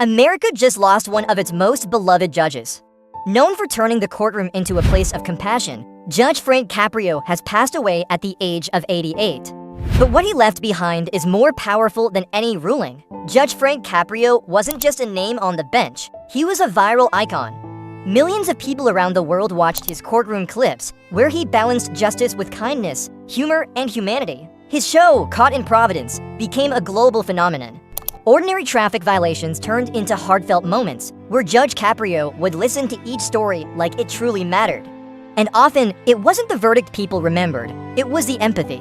America just lost one of its most beloved judges. Known for turning the courtroom into a place of compassion, Judge Frank Caprio has passed away at the age of 88. But what he left behind is more powerful than any ruling. Judge Frank Caprio wasn't just a name on the bench, he was a viral icon. Millions of people around the world watched his courtroom clips, where he balanced justice with kindness, humor, and humanity. His show, Caught in Providence, became a global phenomenon. Ordinary traffic violations turned into heartfelt moments, where Judge Caprio would listen to each story like it truly mattered. And often, it wasn't the verdict people remembered, it was the empathy.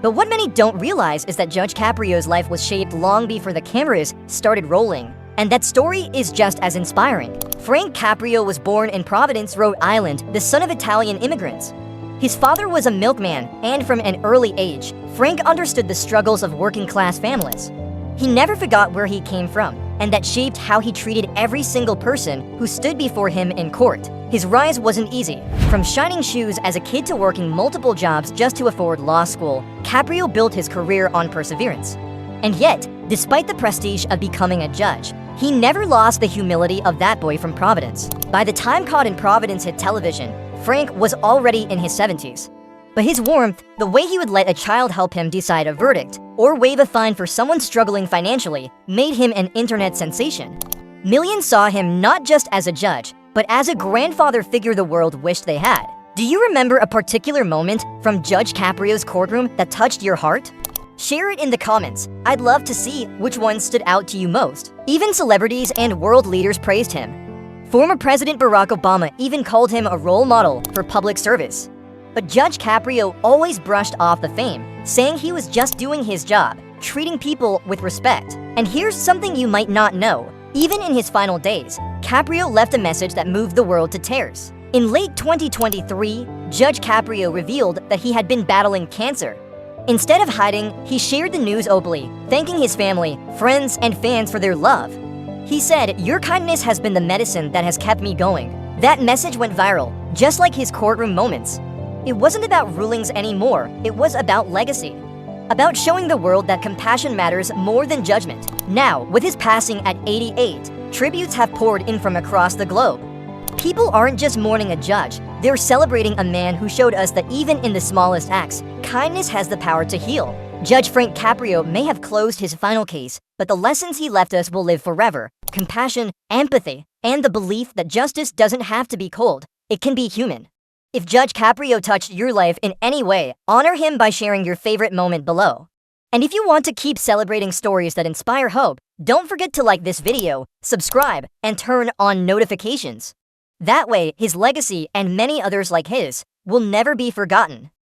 But what many don't realize is that Judge Caprio's life was shaped long before the cameras started rolling. And that story is just as inspiring. Frank Caprio was born in Providence, Rhode Island, the son of Italian immigrants. His father was a milkman, and from an early age, Frank understood the struggles of working-class families. He never forgot where he came from, and that shaped how he treated every single person who stood before him in court. His rise wasn't easy. From shining shoes as a kid to working multiple jobs just to afford law school, Caprio built his career on perseverance. And yet, despite the prestige of becoming a judge, he never lost the humility of that boy from Providence. By the time Caught in Providence hit television, Frank was already in his 70s. But his warmth, the way he would let a child help him decide a verdict, or waive a fine for someone struggling financially, made him an internet sensation. Millions saw him not just as a judge, but as a grandfather figure the world wished they had. Do you remember a particular moment from Judge Caprio's courtroom that touched your heart? Share it in the comments. I'd love to see which one stood out to you most. Even celebrities and world leaders praised him. Former President Barack Obama even called him a role model for public service. But Judge Caprio always brushed off the fame, saying he was just doing his job, treating people with respect. And here's something you might not know. Even in his final days, Caprio left a message that moved the world to tears. In late 2023, Judge Caprio revealed that he had been battling cancer. Instead of hiding, he shared the news openly, thanking his family, friends, and fans for their love. He said, "Your kindness has been the medicine that has kept me going." That message went viral, just like his courtroom moments. It wasn't about rulings anymore, it was about legacy. About showing the world that compassion matters more than judgment. Now, with his passing at 88, tributes have poured in from across the globe. People aren't just mourning a judge, they're celebrating a man who showed us that even in the smallest acts, kindness has the power to heal. Judge Frank Caprio may have closed his final case, but the lessons he left us will live forever. Compassion, empathy, and the belief that justice doesn't have to be cold, it can be human. If Judge Caprio touched your life in any way, honor him by sharing your favorite moment below. And if you want to keep celebrating stories that inspire hope, don't forget to like this video, subscribe, and turn on notifications. That way, his legacy and many others like his will never be forgotten.